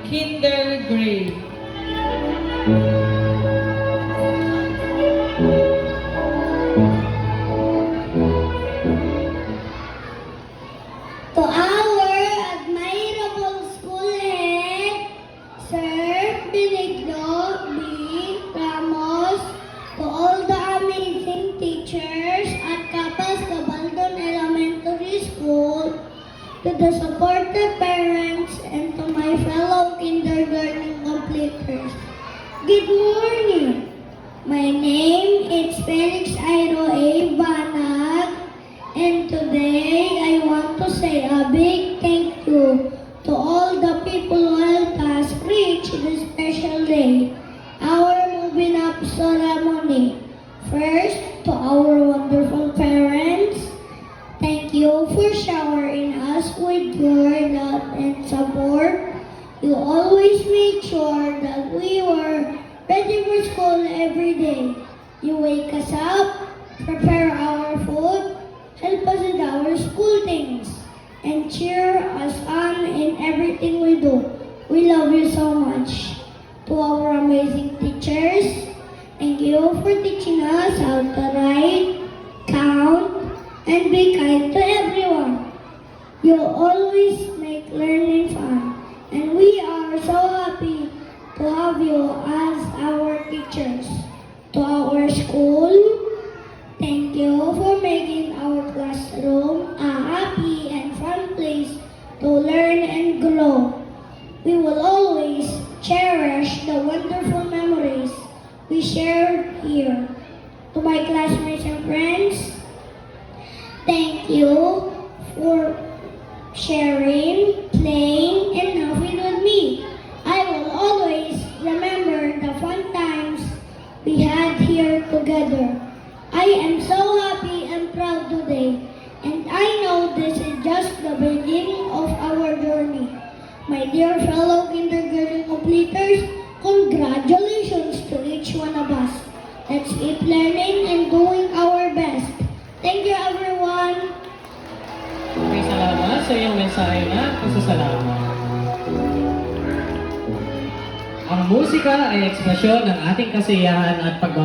kinder grade. To our admirable school head, Sir Benigno B. Ramos, to all the amazing teachers at Capas Cabaldon Elementary School, to the supportive parents, and to my fellow kindergarten completers. Good morning. My name is Felix Airo A. Banag, and today I want to say a big thank you to all the people who helped us reach this special day, our moving up ceremony. First, to our wonderful parents, thank you for showering us with your love and support. You always made sure that we were ready for school every day. You wake us up, prepare our food, help us with our school things, and cheer us on in everything we do. We love you so much. To our amazing teachers, thank you for teaching us how to write, count, and be kind to everyone. You always make learning fun, and we are so happy to have you as our teachers. To our school, thank you for making our classroom a happy and fun place to learn and grow. We will always cherish the wonderful memories we shared here. To my classmates and friends, thank you for sharing, playing, and laughing with me. I will always remember the fun times we had here together. I am so happy and proud today, and I know this is just the beginning of our journey. My dear fellow kindergarten completers, congratulations to each one of us. Let's keep learning and doing our best. Thank you, everyone. Okay, salamat sa iyong mensahe na pasasalamat. Ang musika ay ekspresyon ng ating kasiyahan at